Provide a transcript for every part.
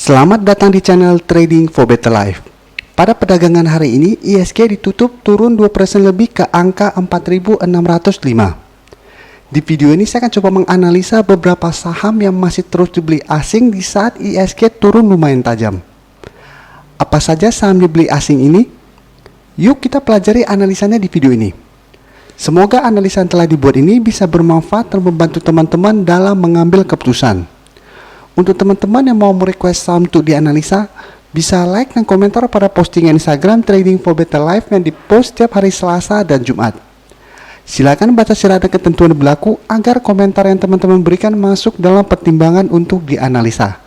Selamat datang di channel Trading for Better Life. Pada perdagangan hari ini, ISG ditutup turun 2% lebih ke angka 4.605. Di video ini saya akan coba menganalisa beberapa saham yang masih terus dibeli asing di saat ISG turun lumayan tajam. Apa saja saham dibeli asing ini? Yuk kita pelajari analisanya di video ini. Semoga analisa yang telah dibuat ini bisa bermanfaat dan membantu teman-teman dalam mengambil keputusan. Untuk teman-teman yang mau merequest saham untuk dianalisa, bisa like dan komentar pada postingan Instagram Trading for Better Life yang dipost setiap hari Selasa dan Jumat. Silakan baca syarat dan ketentuan berlaku agar komentar yang teman-teman berikan masuk dalam pertimbangan untuk dianalisa.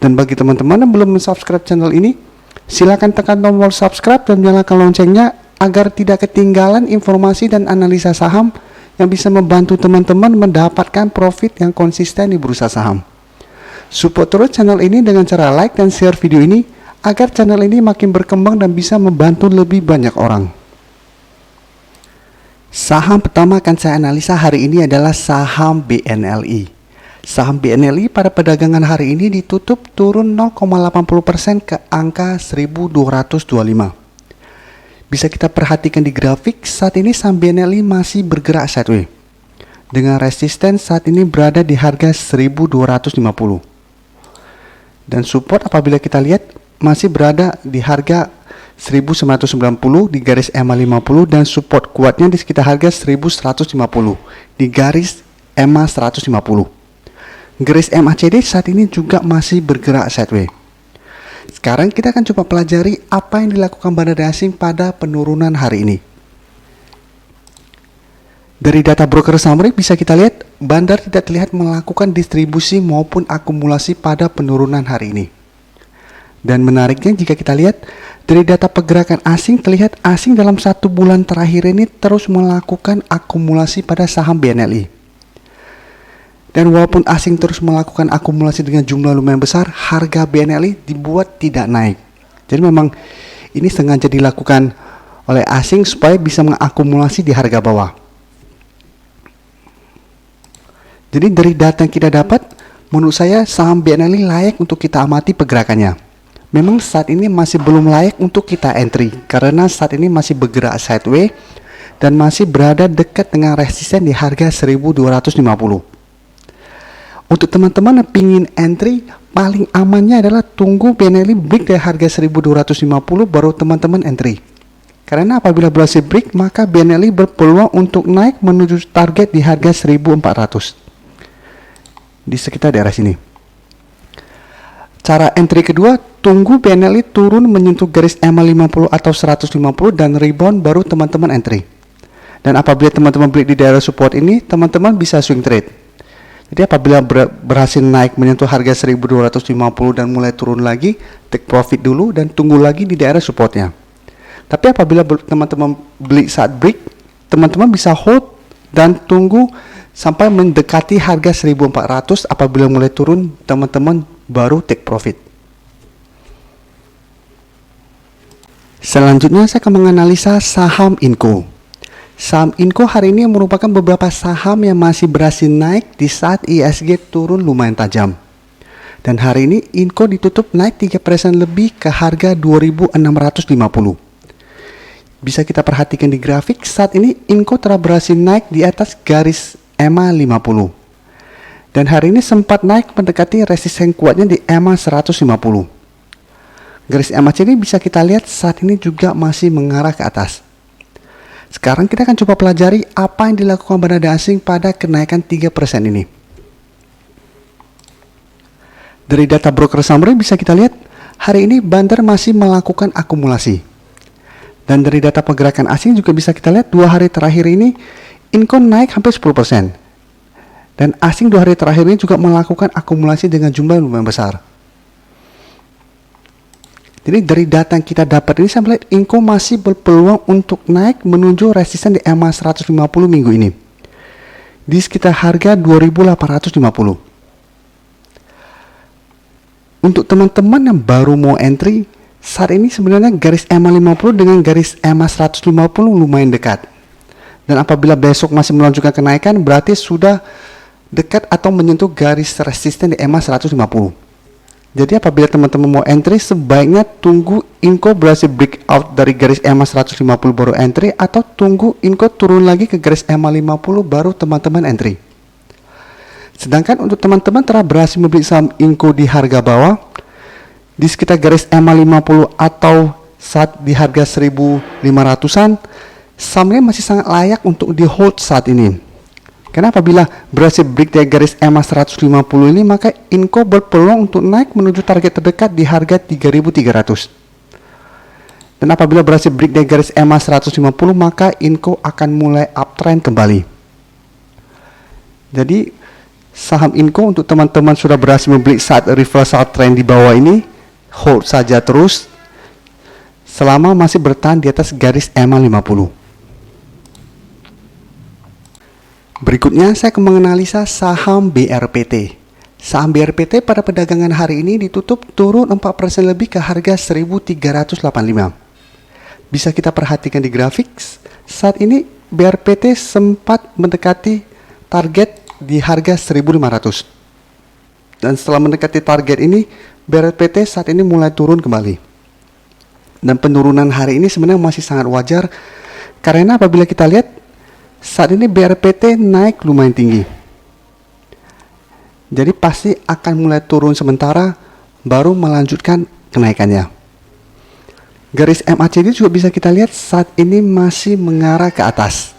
Dan bagi teman-teman yang belum subscribe channel ini, silakan tekan tombol subscribe dan nyalakan loncengnya agar tidak ketinggalan informasi dan analisa saham yang bisa membantu teman-teman mendapatkan profit yang konsisten di bursa saham. Support terus channel ini dengan cara like dan share video ini agar channel ini makin berkembang dan bisa membantu lebih banyak orang. Saham pertama akan saya analisa hari ini adalah saham BNLI. Saham BNLI pada perdagangan hari ini ditutup turun 0,80% ke angka 1.225. Bisa kita perhatikan di grafik, saat ini saham BNLI masih bergerak sideways. Dengan resisten saat ini berada di harga 1.250. Dan support apabila kita lihat masih berada di harga 1990 di garis EMA 50 dan support kuatnya di sekitar harga 1150 di garis EMA 150. Garis MACD saat ini juga masih bergerak sideways. Sekarang kita akan coba pelajari apa yang dilakukan bandar asing pada penurunan hari ini. Dari data broker summary bisa kita lihat bandar tidak terlihat melakukan distribusi maupun akumulasi pada penurunan hari ini. Dan menariknya jika kita lihat dari data pergerakan asing terlihat asing dalam 1 bulan terakhir ini terus melakukan akumulasi pada saham BNLI. Dan walaupun asing terus melakukan akumulasi dengan jumlah lumayan besar, harga BNLI dibuat tidak naik. Jadi memang ini sengaja dilakukan oleh asing supaya bisa mengakumulasi di harga bawah. Jadi dari data yang kita dapat, menurut saya saham BNLI layak untuk kita amati pergerakannya. Memang saat ini masih belum layak untuk kita entry, karena saat ini masih bergerak sideways dan masih berada dekat dengan resisten di harga 1250. Untuk teman-teman yang ingin entry, paling amannya adalah tunggu BNLI break dari harga 1250 baru teman-teman entry. Karena apabila berhasil break, maka BNLI berpeluang untuk naik menuju target di harga 1400. Di sekitar daerah sini. Cara entry kedua, tunggu BNLI turun menyentuh garis EMA 50 atau 150 dan rebound baru teman-teman entry. Dan apabila teman-teman beli di daerah support ini, teman-teman bisa swing trade. Jadi apabila berhasil naik menyentuh harga 1250 dan mulai turun lagi, take profit dulu dan tunggu lagi di daerah supportnya. Tapi apabila teman-teman beli saat break, teman-teman bisa hold dan tunggu sampai mendekati harga 1400. Apabila mulai turun, teman-teman baru take profit. Selanjutnya saya akan menganalisa saham Inco. Saham Inco hari ini merupakan beberapa saham yang masih berhasil naik di saat ISG turun lumayan tajam. Dan hari ini Inco ditutup naik 3% lebih ke harga 2650. Bisa kita perhatikan di grafik, saat ini Inco telah berhasil naik di atas garis EMA 50. Dan hari ini sempat naik mendekati resisten kuatnya di EMA 150. Garis MACD bisa kita lihat saat ini juga masih mengarah ke atas. Sekarang kita akan coba pelajari apa yang dilakukan bandar asing pada kenaikan 3% ini. Dari data broker summary bisa kita lihat hari ini bandar masih melakukan akumulasi. Dan dari data pergerakan asing juga bisa kita lihat 2 hari terakhir ini Inco naik hampir 10%. Dan asing 2 hari terakhir ini juga melakukan akumulasi dengan jumlah yang lumayan besar. Jadi dari data yang kita dapat ini saya melihat Inco masih berpeluang untuk naik menuju resisten di EMA 150 minggu ini. Di sekitar harga 2850. Untuk teman-teman yang baru mau entry, saat ini sebenarnya garis EMA 50 dengan garis EMA 150 lumayan dekat. Dan apabila besok masih melanjutkan kenaikan, berarti sudah dekat atau menyentuh garis resisten di EMA 150. Jadi apabila teman-teman mau entry, sebaiknya tunggu Inco berhasil breakout dari garis EMA 150 baru entry, atau tunggu Inco turun lagi ke garis EMA 50 baru teman-teman entry. Sedangkan untuk teman-teman telah berhasil membeli saham Inco di harga bawah, di sekitar garis EMA 50 atau saat di harga 1.500-an, sahamnya masih sangat layak untuk di hold saat ini. Karena apabila berhasil break dari garis EMA 150 ini, maka Inco berpeluang untuk naik menuju target terdekat di harga 3.300. Dan apabila berhasil break dari garis EMA 150, maka Inco akan mulai uptrend kembali. Jadi saham Inco untuk teman-teman sudah berhasil membeli saat reversal trend di bawah ini, hold saja terus selama masih bertahan di atas garis EMA 50. Berikutnya saya akan menganalisa saham BRPT. Saham BRPT pada perdagangan hari ini ditutup turun 4% lebih ke harga 1.385. Bisa kita perhatikan di grafik, saat ini BRPT sempat mendekati target di harga 1.500. Dan setelah mendekati target ini, BRPT saat ini mulai turun kembali. Dan penurunan hari ini sebenarnya masih sangat wajar, karena apabila kita lihat saat ini BRPT naik lumayan tinggi. Jadi pasti akan mulai turun sementara baru melanjutkan kenaikannya. Garis MACD juga bisa kita lihat saat ini masih mengarah ke atas.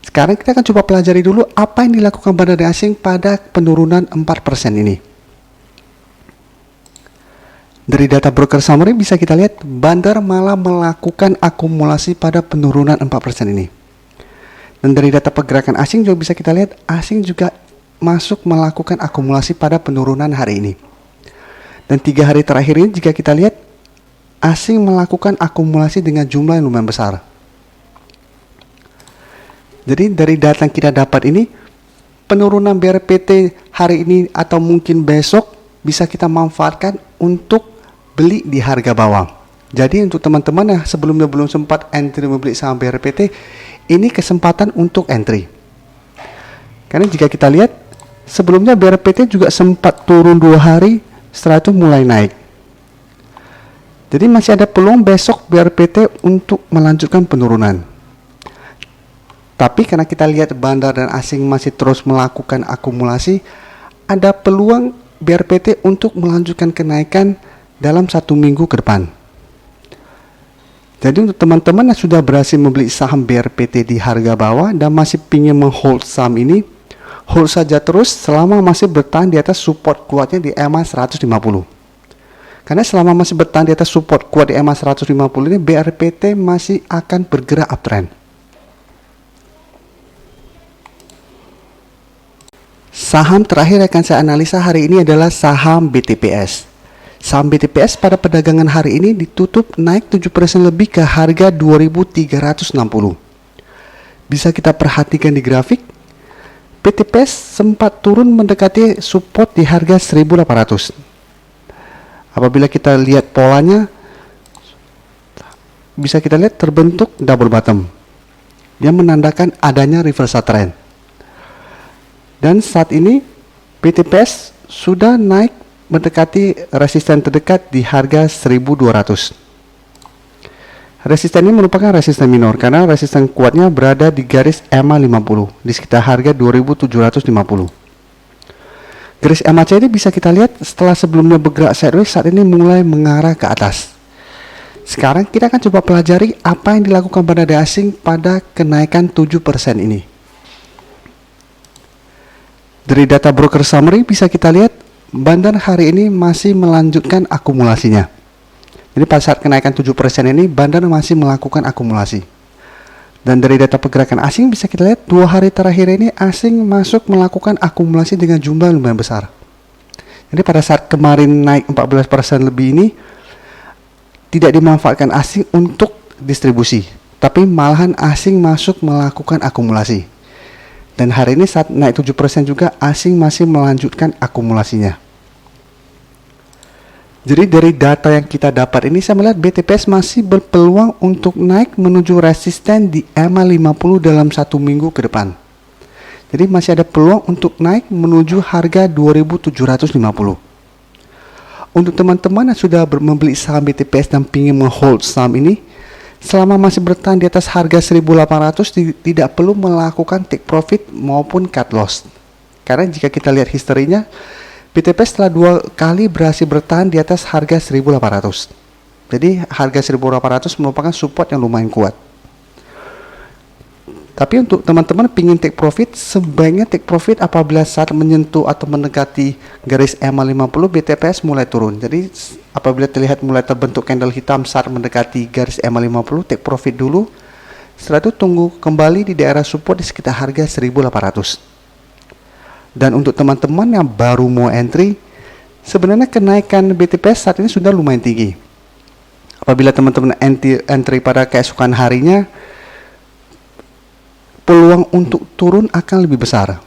Sekarang kita akan coba pelajari dulu apa yang dilakukan bandar asing pada penurunan 4% ini. Dari data broker summary bisa kita lihat bandar malah melakukan akumulasi pada penurunan 4% ini. Dan dari data pergerakan asing juga bisa kita lihat asing juga masuk melakukan akumulasi pada penurunan hari ini. Dan 3 hari terakhir ini jika kita lihat asing melakukan akumulasi dengan jumlah yang lumayan besar. Jadi dari data yang kita dapat ini, penurunan BRPT hari ini atau mungkin besok bisa kita manfaatkan untuk beli di harga bawah. Jadi untuk teman-teman yang sebelumnya belum sempat entry membeli saham BRPT, ini kesempatan untuk entry. Karena jika kita lihat sebelumnya BRPT juga sempat turun 2 hari, setelah itu mulai naik. Jadi masih ada peluang besok BRPT untuk melanjutkan penurunan. Tapi karena kita lihat bandar dan asing masih terus melakukan akumulasi, ada peluang BRPT untuk melanjutkan kenaikan dalam 1 minggu ke depan. Jadi untuk teman-teman yang sudah berhasil membeli saham BRPT di harga bawah dan masih ingin menghold saham ini, hold saja terus selama masih bertahan di atas support kuatnya di EMA 150. Karena selama masih bertahan di atas support kuat di EMA 150 ini, BRPT masih akan bergerak uptrend. Saham terakhir yang akan saya analisa hari ini adalah saham BTPS. Saham BTPS pada perdagangan hari ini ditutup naik 7% lebih ke harga 2.360. Bisa kita perhatikan di grafik, BTPS sempat turun mendekati support di harga 1.800. Apabila kita lihat polanya, bisa kita lihat terbentuk double bottom. Dia menandakan adanya reversal trend. Dan saat ini BTPS sudah naik mendekati resisten terdekat di harga 1.200. Resisten ini merupakan resisten minor karena resisten kuatnya berada di garis EMA 50 di sekitar harga 2.750. Garis MACD bisa kita lihat setelah sebelumnya bergerak sideways, saat ini mulai mengarah ke atas. Sekarang kita akan coba pelajari apa yang dilakukan bandar asing pada kenaikan 7% ini. Dari data broker summary bisa kita lihat bandar hari ini masih melanjutkan akumulasinya. Jadi pada saat kenaikan 7% ini, bandar masih melakukan akumulasi. Dan dari data pergerakan asing bisa kita lihat 2 hari terakhir ini asing masuk melakukan akumulasi dengan jumlah lumayan besar. Jadi pada saat kemarin naik 14% lebih ini, tidak dimanfaatkan asing untuk distribusi, tapi malahan asing masuk melakukan akumulasi. Dan hari ini saat naik 7% juga asing masih melanjutkan akumulasinya. Jadi dari data yang kita dapat ini saya melihat BTPS masih berpeluang untuk naik menuju resisten di EMA 50 dalam 1 minggu ke depan. Jadi masih ada peluang untuk naik menuju harga 2.750. Untuk teman-teman yang sudah membeli saham BTPS dan ingin menghold saham ini, selama masih bertahan di atas harga 1.800 tidak perlu melakukan take profit maupun cut loss. Karena jika kita lihat historinya, BTPS telah 2 kali berhasil bertahan di atas harga 1.800. Jadi harga 1.800 merupakan support yang lumayan kuat. Tapi untuk teman-teman ingin take profit, sebaiknya take profit apabila saat menyentuh atau mendekati garis EMA 50 BTPS mulai turun. Jadi apabila terlihat mulai terbentuk candle hitam saat mendekati garis EMA 50, take profit dulu. Setelah itu tunggu kembali di daerah support di sekitar harga 1.800. Dan untuk teman-teman yang baru mau entry, sebenarnya kenaikan BTPS saat ini sudah lumayan tinggi. Apabila teman-teman entry pada keesokan harinya, peluang untuk turun akan lebih besar.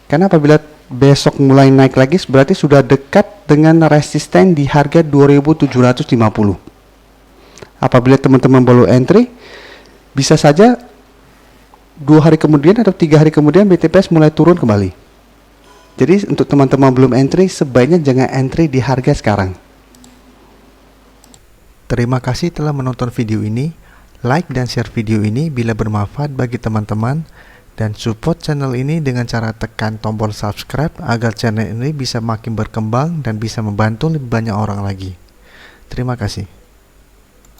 Karena apabila besok mulai naik lagi, berarti sudah dekat dengan resisten di harga 2.750. Apabila teman-teman baru entry, bisa saja 2 hari kemudian atau 3 hari kemudian BTPS mulai turun kembali. Jadi untuk teman-teman belum entry, sebaiknya jangan entry di harga sekarang. Terima kasih telah menonton video ini. Like dan share video ini bila bermanfaat bagi teman-teman, dan support channel ini dengan cara tekan tombol subscribe agar channel ini bisa makin berkembang dan bisa membantu lebih banyak orang lagi. Terima kasih.